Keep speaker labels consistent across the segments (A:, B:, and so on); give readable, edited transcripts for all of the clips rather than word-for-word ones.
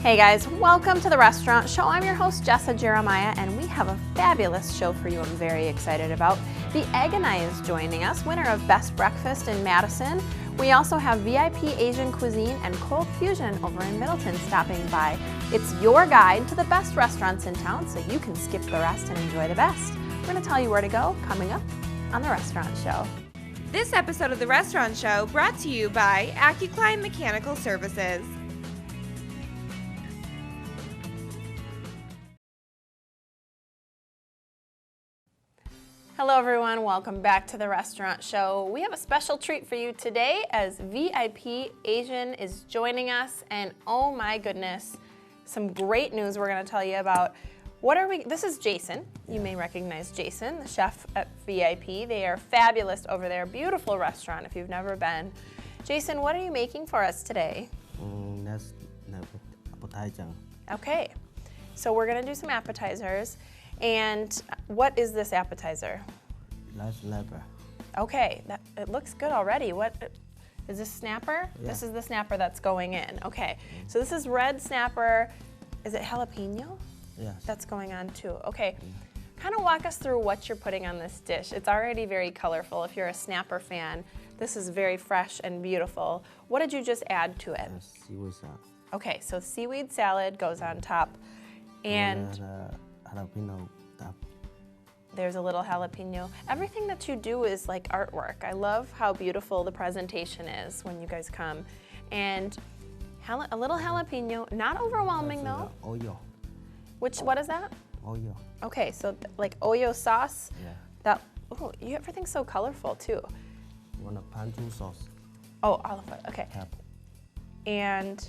A: Hey guys, welcome to the restaurant show. I'm your host, Jessa Jeremiah, and we have a fabulous show for you I'm very excited about. The Egg and I is joining us, winner of Best Breakfast in Madison. We also have VIP Asian Cuisine and Cold Fusion over in Middleton stopping by. It's your guide to the best restaurants in town so you can skip the rest and enjoy the best. We're going to tell you where to go coming up on the restaurant show.
B: This episode of the Restaurant Show brought to you by AccuClimb Mechanical Services.
A: Hello everyone, welcome back to the restaurant show. We have a special treat for you today as VIP Asian is joining us, and oh my goodness, some great news we're going to tell you about. This is Jason. You may recognize Jason, the chef at VIP. They are fabulous over there, beautiful restaurant if you've never been. Jason, what are you making for us today?
C: That's appetizer.
A: Okay, so we're going to do some appetizers. And what is this appetizer?
C: That's snapper.
A: Okay, it looks good already. What is this, snapper?
C: Yeah.
A: This is the snapper that's going in. Okay, so this is red snapper. Is it jalapeno?
C: Yes.
A: That's going on too. Okay, kind of walk us through what you're putting on this dish. It's already very colorful. If you're a snapper fan, this is very fresh and beautiful. What did you just add to it?
C: Seaweed salad.
A: Okay, so seaweed salad goes on top, and
C: jalapeno top.
A: there's a little jalapeno. Everything that you do is like artwork. I love how beautiful the presentation is when you guys come. And a little jalapeno, not overwhelming though.
C: Oil.
A: What is that?
C: Oil.
A: Okay, so like oyo sauce.
C: Yeah.
A: Everything's so colorful too.
C: You want a ponzu sauce?
A: Oh, olive oil, okay.
C: Yep.
A: And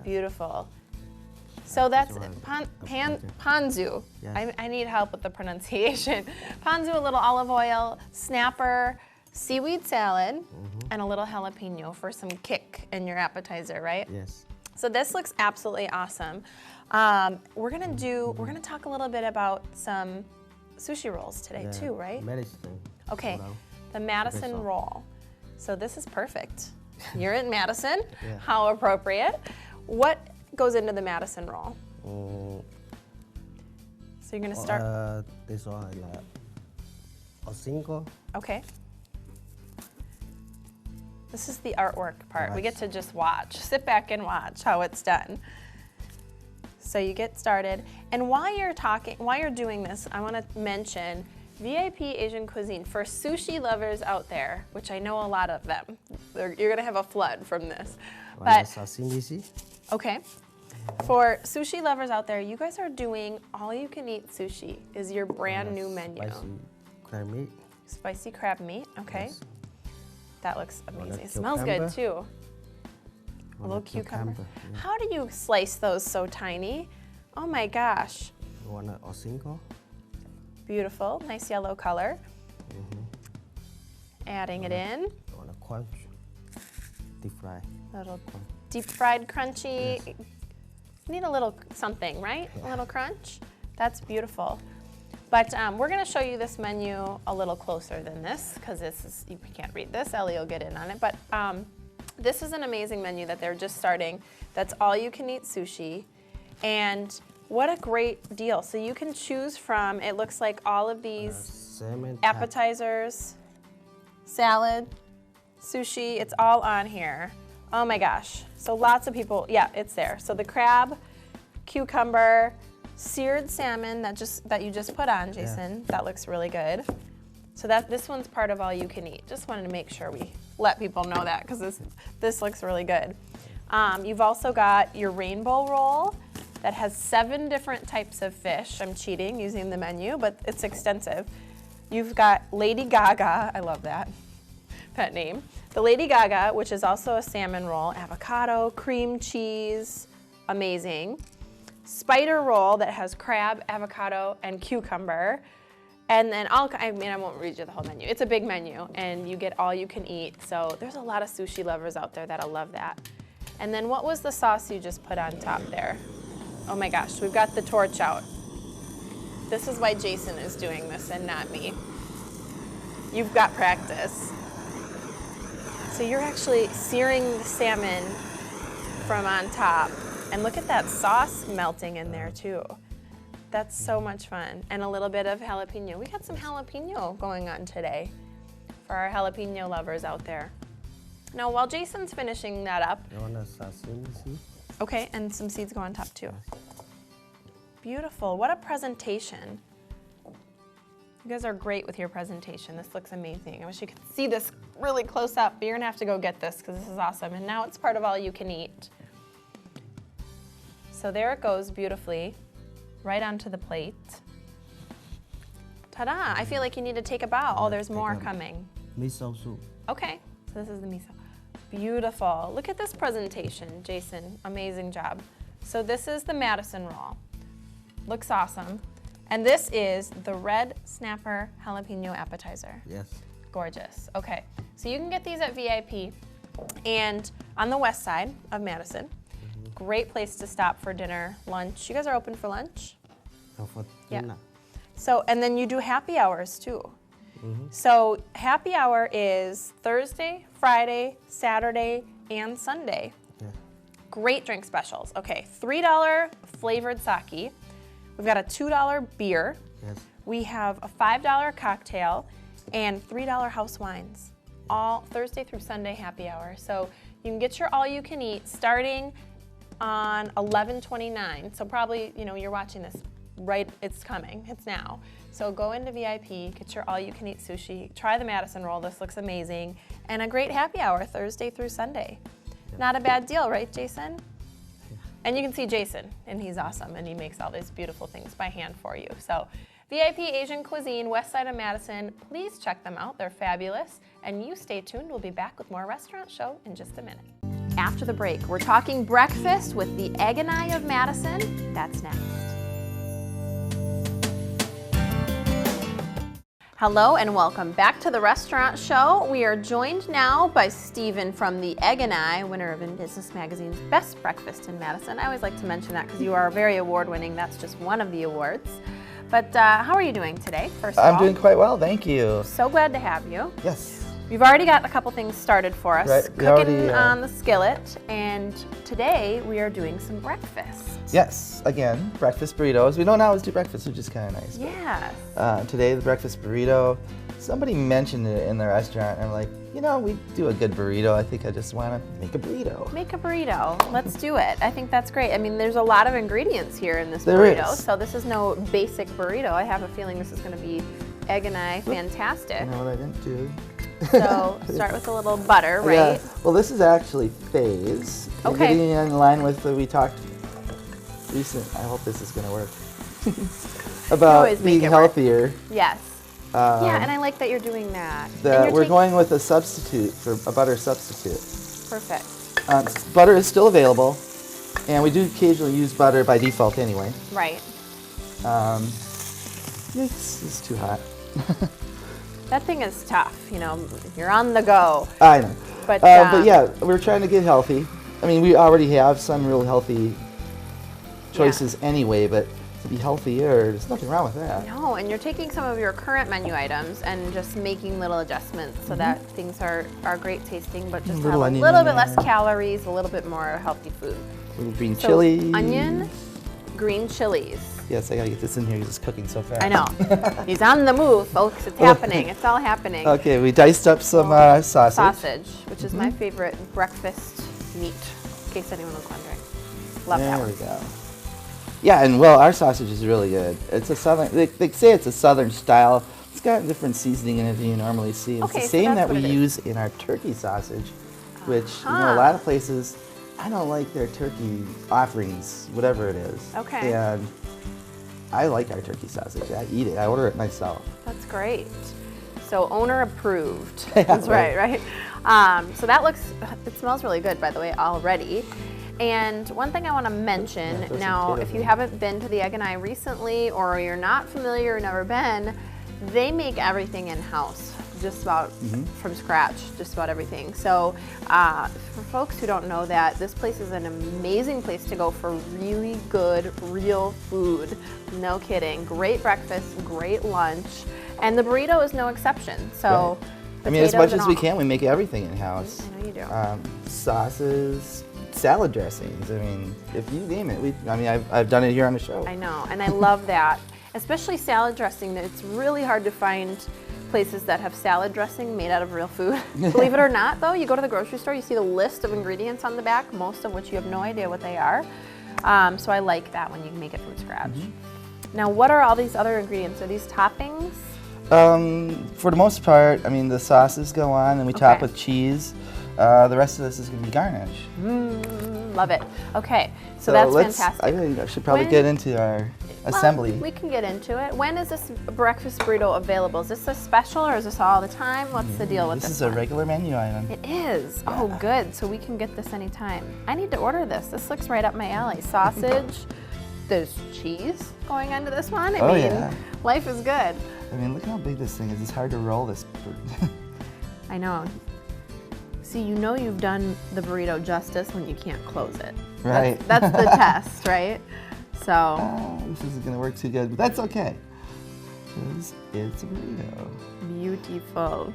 A: beautiful. So that's ponzu.
C: Yes.
A: I need help with the pronunciation. Ponzu, a little olive oil, snapper, seaweed salad, and a little jalapeno for some kick in your appetizer, right?
C: Yes.
A: So this looks absolutely awesome. We're gonna talk a little bit about some sushi rolls today too, right?
C: Medicine.
A: Okay,
C: Hold on.
A: the Madison
C: Okay, so-
A: roll. So this is perfect. You're in Madison.
C: Yeah.
A: How appropriate. What goes into the Madison roll? So you're gonna start.
C: This one a cinco.
A: Okay. This is the artwork part. We get to just watch. Sit back and watch how it's done. So you get started. And while you're doing this, I want to mention VIP Asian Cuisine for sushi lovers out there, which I know a lot of them. You're gonna have a flood from this. But
C: Sashimi.
A: okay. For sushi lovers out there, you guys are doing all-you-can-eat sushi is your brand new menu.
C: Spicy crab meat.
A: Spicy crab meat, okay.
C: Yes.
A: That looks
C: Want a
A: amazing. It smells good
C: cucumber?
A: too. A little cucumber. How do you slice those so tiny? Oh my gosh.
C: You want a cinco?
A: Beautiful, nice yellow color. Adding it in.
C: You want a crunch? Deep fry.
A: Little deep fried crunchy.
C: Yes.
A: Need a little something, right? A little crunch. That's beautiful. But we're gonna show you this menu a little closer than this because you can't read this. Ellie will get in on it. But this is an amazing menu that they're just starting. That's all you can eat sushi. And what a great deal. So you can choose from, it looks like all of these
C: Salmon
A: appetizers, salad, sushi, it's all on here. Oh my gosh. So lots of people, yeah, it's there. So the crab, cucumber, seared salmon that you just put on, Jason. That looks really good. So this one's part of all you can eat. Just wanted to make sure we let people know that because this looks really good. You've also got your rainbow roll that has 7 different types of fish. I'm cheating using the menu, but it's extensive. You've got Lady Gaga, I love that pet name. The Lady Gaga, which is also a salmon roll, avocado, cream cheese, amazing. Spider roll that has crab, avocado, and cucumber. And then I won't read you the whole menu. It's a big menu, and you get all you can eat. So there's a lot of sushi lovers out there that'll love that. And then what was the sauce you just put on top there? Oh my gosh, we've got the torch out. This is why Jason is doing this and not me. You've got practice. So you're actually searing the salmon from on top. And look at that sauce melting in there too. That's so much fun. And a little bit of jalapeno. We got some jalapeno going on today for our jalapeno lovers out there. Now, while Jason's finishing that up,
C: You want a sashimi seed?
A: okay, and some seeds go on top too. Beautiful, what a presentation. You guys are great with your presentation. This looks amazing. I wish you could see this really close up, but you're gonna have to go get this because this is awesome. And now it's part of all you can eat. So there it goes beautifully, right onto the plate. Ta-da, I feel like you need to take a bow. Oh, there's more coming.
C: Miso soup.
A: Okay, so this is the miso. Beautiful. Look at this presentation, Jason. Amazing job. So this is the Madison roll. Looks awesome. And this is the red snapper jalapeno appetizer.
C: Yes.
A: Gorgeous. Okay, so you can get these at VIP and on the west side of Madison. Great place to stop for dinner, lunch. You guys are open for lunch?
C: So for
A: Yeah.
C: dinner.
A: So, and then you do happy hours too. So happy hour is Thursday, Friday, Saturday, and Sunday.
C: Yeah.
A: Great drink specials. Okay, $3 flavored sake. We've got a $2 beer.
C: Yes.
A: We have a $5 cocktail and $3 house wines. All Thursday through Sunday happy hour. So you can get your all you can eat starting on 11/29. So probably, you know, you're watching this right, it's coming, it's now. So go into VIP, get your all you can eat sushi, try the Madison roll, this looks amazing, and a great happy hour Thursday through Sunday. Not a bad deal, right, Jason? And you can see Jason, and he's awesome, and he makes all these beautiful things by hand for you. So VIP Asian Cuisine, west side of Madison, please check them out, they're fabulous. And you stay tuned, we'll be back with more Restaurant Show in just a minute. After the break, we're talking breakfast with the Egg and I of Madison. That's next. Hello and welcome back to the Restaurant Show. We are joined now by Stephen from the Egg and I, winner of In Business Magazine's Best Breakfast in Madison. I always like to mention that because you are very award-winning. That's just one of the awards. But how are you doing today, first of all?
D: I'm doing quite well, thank you.
A: So glad to have you.
D: Yes.
A: You've already got a couple things started for us,
D: Right, we
A: cooking
D: already,
A: on the skillet, and today we are doing some breakfast.
D: Yes, again, breakfast burritos. We don't always do breakfast, which is kind of nice.
A: Yes.
D: Today, the breakfast burrito. Somebody mentioned it in the restaurant, and I'm like, you know, we do a good burrito. I think I just want to make a burrito.
A: Make a burrito. Let's do it. I think that's great. I mean, there's a lot of ingredients here in this
D: There
A: burrito,
D: is.
A: so this is no basic burrito. I have a feeling this is going to be Egg and I fantastic.
D: You know what I didn't do?
A: So start with a little butter, right?
D: Yeah. Well, this is actually phase. You're
A: Okay.
D: Getting in line with we talked recent. I hope this is going to work. About
A: always make
D: being
A: it work.
D: healthier.
A: Yes. Yeah, and I like that you're doing that. And you're
D: We're
A: taking-
D: going with a substitute for a butter substitute.
A: Perfect.
D: Butter is still available, and we do occasionally use butter by default anyway.
A: Right.
D: It's too hot.
A: That thing is tough, you know, you're on the go.
D: I know.
A: But,
D: But yeah, we're trying to get healthy. I mean, we already have some real healthy choices anyway, but to be healthier, there's nothing wrong with that.
A: No, and you're taking some of your current menu items and just making little adjustments so that things are great tasting, but just have
D: Little
A: a
D: onion
A: little
D: in
A: bit less
D: there.
A: calories, a little bit more healthy food.
D: Little green
A: So
D: chili.
A: onion, green chilies.
D: Yes, I gotta get this in here. It's cooking so fast.
A: I know. He's on the move, folks. It's happening. It's all happening.
D: Okay, we diced up some sausage.
A: Sausage, which is my favorite breakfast meat, in case anyone was wondering. Love that
D: There
A: one.
D: we go. Yeah, and well, our sausage is really good. It's a southern. They say it's a southern style. It's got different seasoning in it than you normally see. It's
A: Okay,
D: the
A: so
D: same
A: that's
D: that we
A: what it is.
D: use in our turkey sausage, which you know a lot of places. I don't like their turkey offerings, whatever it is.
A: Okay.
D: And I like our turkey sausage. I eat it. I order it myself.
A: That's great. So owner approved.
D: Yeah,
A: That's right,
D: right.
A: right? So that looks, it smells really good, by the way, already. And one thing I want to mention,
D: Yeah, throw some
A: now,
D: potatoes
A: if you
D: in.
A: haven't been to the Egg and I recently, or you're not familiar or never been, they make everything in-house, just about from scratch, just about everything. So for folks who don't know that, this place is an amazing place to go for really good, real food. No kidding. Great breakfast, great lunch, and the burrito is no exception. So
D: I mean, as
A: potatoes
D: much
A: and
D: as we
A: all.
D: can, we make everything in house.
A: I know you do.
D: Sauces, salad dressings. I mean, if you name it, I've done it here on the show.
A: I know, and I love that. Especially salad dressing. It's really hard to find places that have salad dressing made out of real food. Believe it or not, though, you go to the grocery store, you see the list of ingredients on the back, most of which you have no idea what they are. So I like that when you make it from scratch. Now, what are all these other ingredients? Are these toppings?
D: For the most part, I mean, the sauces go on, and we top with cheese. The rest of this is going to be garnish.
A: Love it. Okay, so that's fantastic.
D: I think I should probably get into our assembly.
A: We can get into it. When is this breakfast burrito available? Is this a special or is this all the time? What's the deal with this?
D: This is a regular menu item.
A: It is. Oh, good. So we can get this anytime. I need to order this. This looks right up my alley. Sausage. There's cheese going into this one. I mean, life is good.
D: I mean, look how big this thing is. It's hard to roll this.
A: I know. See, you know you've done the burrito justice when you can't close it.
D: Right.
A: That's the test, right? So.
D: This isn't going to work too good, but that's okay. Because it's a burrito.
A: Beautiful.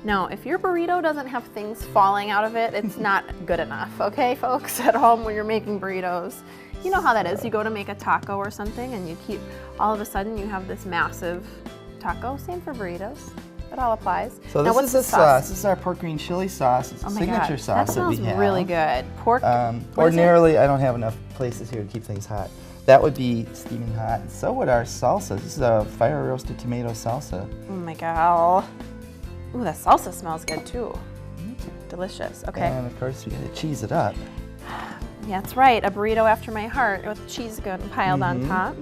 A: Now, if your burrito doesn't have things falling out of it, it's not good enough, okay, folks, at home when you're making burritos. You know how that is. You go to make a taco or something and you keep, all of a sudden you have this massive taco. Same for burritos. It all applies.
D: So
A: now,
D: this is the sauce. This is our pork green chili sauce. It's a signature sauce that we have.
A: That smells really good. Pork.
D: Ordinarily, I don't have enough places here to keep things hot. That would be steaming hot. And so would our salsa. This is a fire roasted tomato salsa.
A: Oh my god. Ooh, that salsa smells good too. Delicious. Okay.
D: And of course, we got to cheese it up.
A: Yeah, that's right. A burrito after my heart with cheese good and piled on top.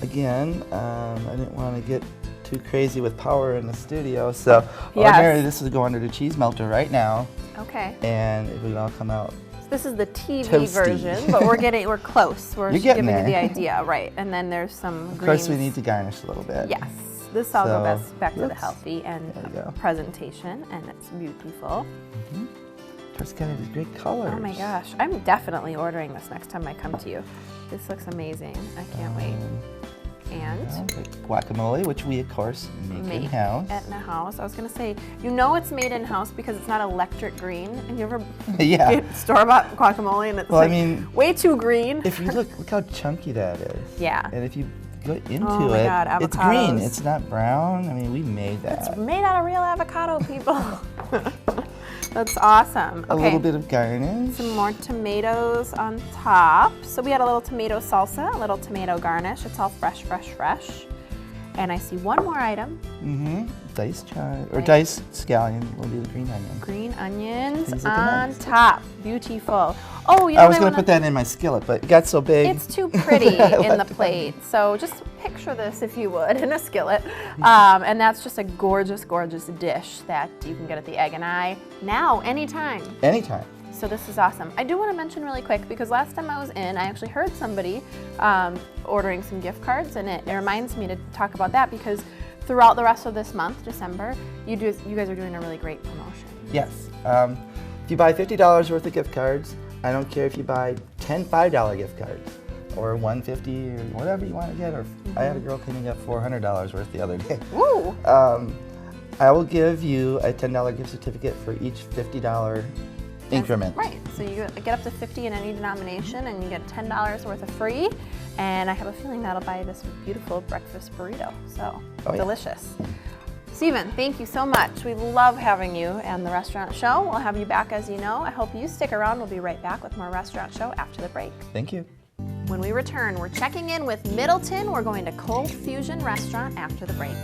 D: Again, I didn't want to get too crazy with power in the studio, so ordinarily this would go under the cheese melter right now.
A: Okay.
D: And it would all come out.
A: So this is the TV
D: toasty
A: version, but we're close. We're
D: You're
A: giving
D: getting
A: you the
D: there.
A: idea, right? And then there's some
D: Of
A: greens.
D: course, we need to garnish a little bit.
A: Yes. This all
D: So,
A: goes back to the
D: whoops.
A: healthy and
D: There we go.
A: presentation, and it's beautiful.
D: It's got these great colors.
A: Oh my gosh, I'm definitely ordering this next time I come to you. This looks amazing. I can't wait. And
D: guacamole, which we of course make in-house.
A: At the house. I was gonna say, you know it's made in-house because it's not electric green. And you ever get store-bought guacamole and it's way too green?
D: If you look how chunky that is.
A: Yeah.
D: And if you go into
A: my God,
D: it's green.
A: avocados.
D: It's not brown. I mean, we made that.
A: It's made out of real avocado, people. That's awesome.
D: A little bit of garnish.
A: Some more tomatoes on top. So we had a little tomato salsa, a little tomato garnish. It's all fresh, fresh, fresh. And I see one more item.
D: Diced chive, or diced scallion will be the green onion.
A: Green onions
D: These look
A: on
D: nice.
A: top. Beautiful. Oh, you know
D: I was going to put that in my skillet, but it got so big.
A: It's too pretty in the plate. So just picture this, if you would, in a skillet. And that's just a gorgeous, gorgeous dish that you can get at the Egg and I now, anytime.
D: Anytime.
A: So this is awesome. I do want to mention really quick, because last time I was in, I actually heard somebody ordering some gift cards, and it reminds me to talk about that, because throughout the rest of this month, December, you guys are doing a really great promotion.
D: Yes. If you buy $50 worth of gift cards, I don't care if you buy 10 $5 gift cards, or $150 or whatever you want to get. Or I had a girl come and get $400 worth the other day.
A: Woo!
D: I will give you a $10 gift certificate for each $50 increment.
A: Right, so you get up to 50 in any denomination, and you get $10 worth of free, and I have a feeling that'll buy this beautiful breakfast burrito, so delicious. Stephen, thank you so much. We love having you and the Restaurant Show. We'll have you back, as you know. I hope you stick around. We'll be right back with more Restaurant Show after the break.
D: Thank you.
A: When we return, we're checking in with Middleton. We're going to Cold Fusion Restaurant after the break.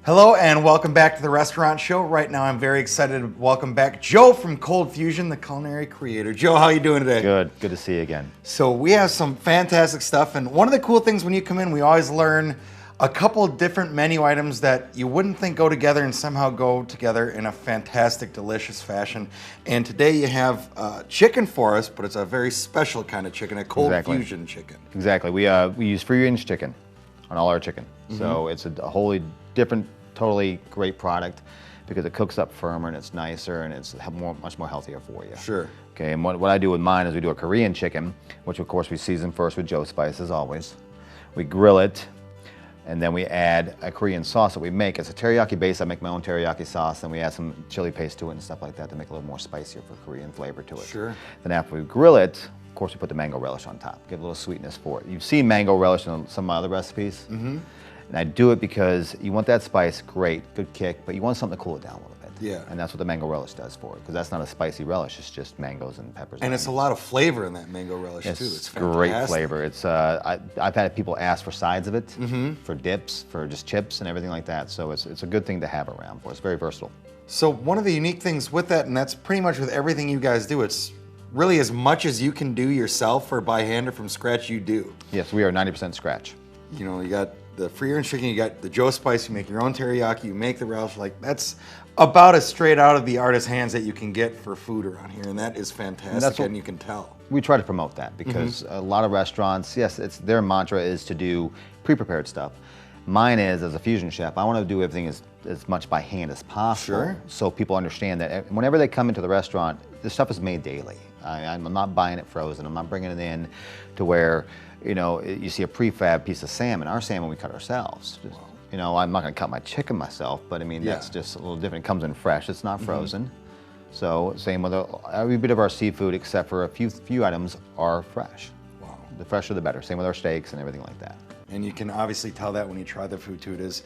E: Hello and welcome back to the Restaurant Show. Right now I'm very excited to welcome back Joe from Cold Fusion, the culinary creator. Joe, how are you doing today?
F: Good to see you again.
E: So we have some fantastic stuff, and one of the cool things when you come in, we always learn a couple different menu items that you wouldn't think go together and somehow go together in a fantastic, delicious fashion. And today you have chicken for us, but it's a very special kind of chicken, a Cold Fusion chicken.
F: Exactly. We use free-range chicken on all our chicken. So it's a wholly different, totally great product because it cooks up firmer and it's nicer and it's much more healthier for you.
E: Sure.
F: Okay, and what I do with mine is we do a Korean chicken, which of course we season first with Joe spice as always. We grill it, And then we add a Korean sauce that we make. It's a teriyaki base. I make my own teriyaki sauce. Then we add some chili paste to it and stuff like that to make it a little more spicier for Korean flavor to it.
E: Sure.
F: Then after we grill it, of course, we put the mango relish on top. Give a little sweetness for it. You've seen mango relish in some of my other recipes. Mm-hmm. And I do it because you want that spice, great, good kick, but you want something to cool it down a little bit.
E: Yeah.
F: And that's what the mango relish does for it, because that's not a spicy relish. It's just mangoes and peppers.
E: And it's a lot of flavor in that mango relish, too. It's
F: great
E: fantastic.
F: flavor. It's I've had people ask for sides of it, for dips, for just chips and everything like that. So it's a good thing to have around for. It's very versatile.
E: So one of the unique things with that, and that's pretty much with everything you guys do, it's really as much as you can do yourself or by hand or from scratch, you do.
F: Yes, we are 90% scratch.
E: You know, you got the free range chicken, you got the Joe Spice, you make your own teriyaki, you make the relish. Like, that's about as straight out of the artist's hands that you can get for food around here, and that is fantastic, and you can tell.
F: We try to promote that because a lot of restaurants, yes, it's their mantra is to do pre-prepared stuff. Mine is, as a fusion chef, I want to do everything as much by hand as possible.
E: Sure.
F: So people understand that whenever they come into the restaurant, this stuff is made daily. I'm not buying it frozen. I'm not bringing it in to where, you know, you see a prefab piece of salmon. Our salmon we cut ourselves. Just, you know, I'm not going to cut my chicken myself, but I mean, that's just a little different. It comes in fresh. It's not frozen. So same with every bit of our seafood except for a few items are fresh.
E: Wow.
F: The fresher the better. Same with our steaks and everything like that.
E: And you can obviously tell that when you try the food too. It is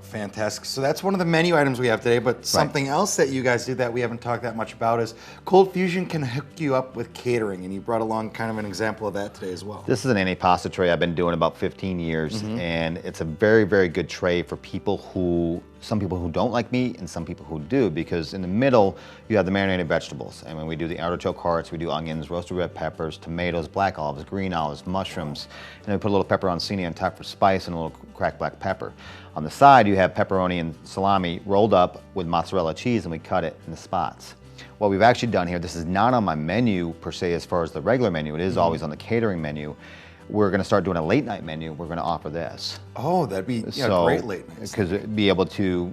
E: fantastic. So that's one of the menu items we have today, but something else that you guys do that we haven't talked that much about is Cold Fusion can hook you up with catering, and you brought along kind of an example of that today as well.
F: This is an antipasta tray I've been doing about 15 years, and it's a very, very good tray for some people who don't like meat and some people who do, because in the middle you have the marinated vegetables. And when we do the artichoke hearts, we do onions, roasted red peppers, tomatoes, black olives, green olives, mushrooms, and then we put a little pepperoncini on top for spice and a little cracked black pepper. On the side you have pepperoni and salami rolled up with mozzarella cheese, and we cut it in the spots. What we've actually done here, this is not on my menu per se as far as the regular menu, it is always on the catering menu. We're going to start doing a late night menu. We're going to offer this.
E: Oh, that'd be great late night.
F: Because be able to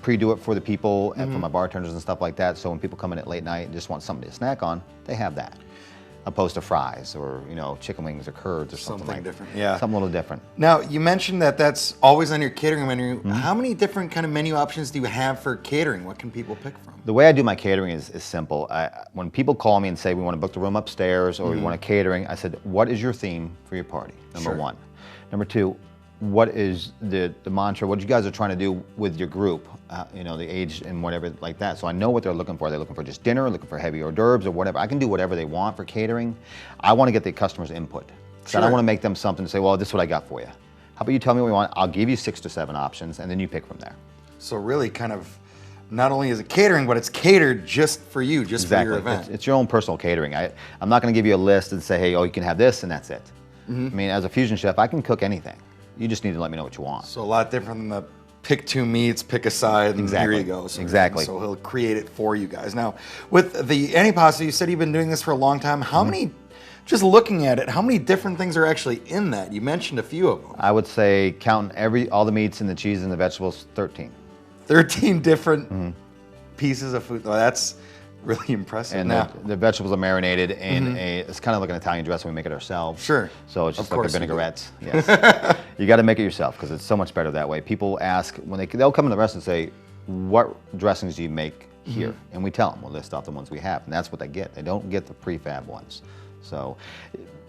F: pre-do it for the people and for my bartenders and stuff like that. So when people come in at late night and just want something to snack on, they have that, opposed to fries or chicken wings or curds or something
E: different. Yeah,
F: something a little different.
E: Now you mentioned that that's always on your catering menu. How many different kind of menu options do you have for catering? What can people pick from?
F: The way I do my catering is simple. When people call me and say we want to book the room upstairs or we want a catering, I said, what is your theme for your party? Number one. Number two, what is the mantra? What you guys are trying to do with your group? The age and whatever like that. So I know what they're looking for. They're looking for just dinner, looking for heavy hors d'oeuvres or whatever. I can do whatever they want for catering. I want to get the customer's input. So I don't want to make them something to say, well, this is what I got for you. How about you tell me what you want? I'll give you 6 to 7 options, and then you pick from there.
E: So really kind of, not only is it catering, but it's catered just for you, just for your event.
F: It's your own personal catering. I'm not going to give you a list and say, hey, you can have this and that's it. I mean, as a fusion chef, I can cook anything. You just need to let me know what you want.
E: So a lot different than the pick 2 meats, pick a side, and here you go. So So he'll create it for you guys. Now, with the antipasta, you said you've been doing this for a long time. How many, just looking at it, how many different things are actually in that? You mentioned a few of them.
F: I would say, counting all the meats and the cheese and the vegetables, 13.
E: 13 different pieces of food. Well, that's really impressive.
F: And the vegetables are marinated in it's kind of like an Italian dressing. We make it ourselves.
E: Sure.
F: So it's just like a vinaigrette. Yes. You got to make it yourself because it's so much better that way. People ask when they'll come in the restaurant and say, "What dressings do you make here?" And we tell them, we'll list off the ones we have, and that's what they get. They don't get the prefab ones. So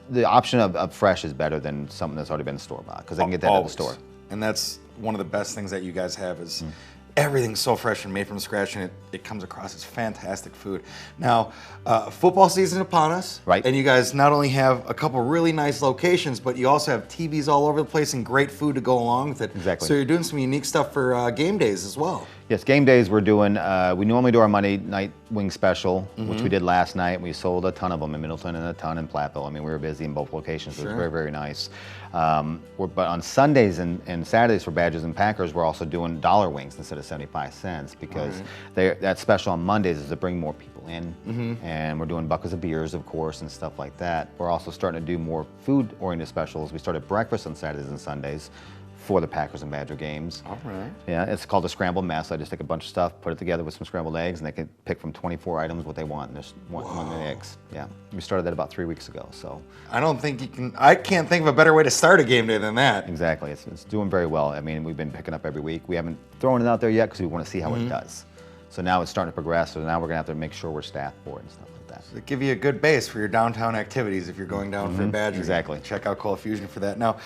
F: the option of fresh is better than something that's already been store-bought because they can get that at the store.
E: And that's one of the best things that you guys have is everything's so fresh and made from scratch, and it comes across as fantastic food. Now, football season upon us,
F: right?
E: And you guys not only have a couple really nice locations, but you also have TVs all over the place and great food to go along with it.
F: Exactly.
E: So you're doing some unique stuff for game days as well.
F: Yes, game days we're doing, we normally do our Monday night wing special, which we did last night. We sold a ton of them in Middleton and a ton in Platteville. I mean, we were busy in both locations, so it was very, very nice. But on Sundays and Saturdays for Badgers and Packers, we're also doing dollar wings instead of 75 cents because that special on Mondays is to bring more people in. And we're doing buckets of beers, of course, and stuff like that. We're also starting to do more food-oriented specials. We started breakfast on Saturdays and Sundays. before the Packers and Badger games.
E: All right.
F: Yeah, it's called a scrambled mess. I just take a bunch of stuff, put it together with some scrambled eggs, and they can pick from 24 items what they want. And there's one of the eggs. Yeah, we started that about 3 weeks ago. So
E: I can't think of a better way to start a game day than that.
F: exactly, it's doing very well. I mean, we've been picking up every week. We haven't thrown it out there yet because we want to see how it does. So now it's starting to progress. So now we're gonna have to make sure we're staffed for it and stuff like that.
E: It give you a good base for your downtown activities if you're going down for a Badger.
F: Exactly.
E: Check out Cold Fusion for that. Now,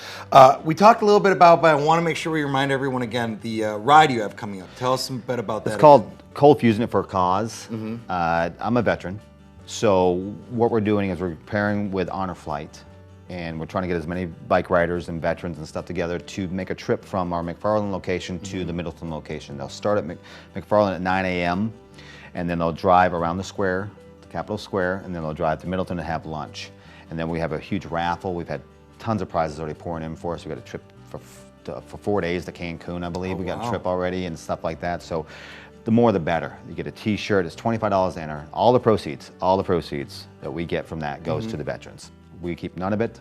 E: we talked a little bit about, but I want to make sure we remind everyone again, the ride you have coming up. Tell us a bit about that.
F: It's called Cold Fusion for a Cause. I'm a veteran, so what we're doing is we're pairing with Honor Flight, and we're trying to get as many bike riders and veterans and stuff together to make a trip from our McFarland location to the Middleton location. They'll start at McFarland at 9 a.m., and then they'll drive around the square, the Capitol Square, and then they'll drive to Middleton and have lunch. And then we have a huge raffle. We've had tons of prizes already pouring in for us. We got a trip for 4 days to Cancun, I believe. We got a trip already and stuff like that. So the more the better. You get a t-shirt, it's $25 to enter. All the proceeds that we get from that goes to the veterans. We keep none of it,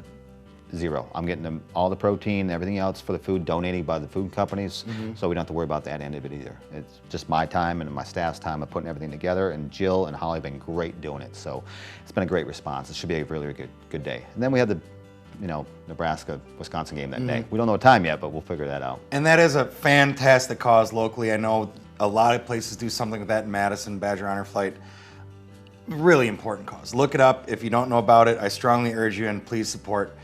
F: zero. I'm getting them all the protein, everything else for the food donated by the food companies, so we don't have to worry about that end of it either. It's just my time and my staff's time of putting everything together, and Jill and Holly have been great doing it. So it's been a great response. It should be a really good day. And then we have the Nebraska-Wisconsin game that day. We don't know what time yet, but we'll figure that out.
E: And that is a fantastic cause locally. I know a lot of places do something with that in Madison, Badger Honor Flight. Really important cause. Look it up. If you don't know about it, I strongly urge you, and please support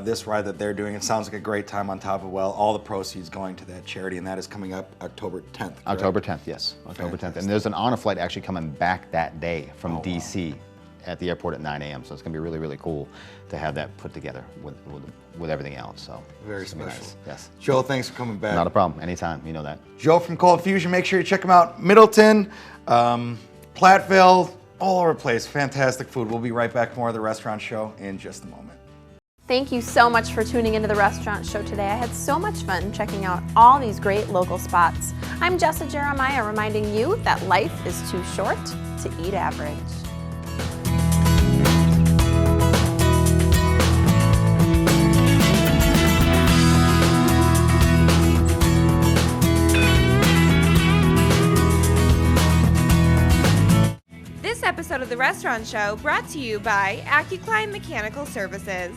E: this ride that they're doing. It sounds like a great time on top of, well, all the proceeds going to that charity, and that is coming up October 10th. Correct?
F: October 10th, yes. October 10th. And there's an honor flight actually coming back that day from DC at the airport at 9 a.m. So it's going to be really cool to have that put together with everying else. So
E: Very
F: it's gonna be
E: special.
F: nice. Yes.
E: Joe, thanks for coming back.
F: Not a problem. Anytime. You know that.
E: Joe from Cold Fusion. Make sure you check him out. Middleton, Platteville, all over the place. Fantastic food. We'll be right back. More of the restaurant show in just a moment.
A: Thank you so much for tuning into the restaurant show today. I had so much fun checking out all these great local spots. I'm Jessa Jeremiah, reminding you that life is too short to eat average.
B: This episode of The Restaurant Show brought to you by AccuClimb Mechanical Services.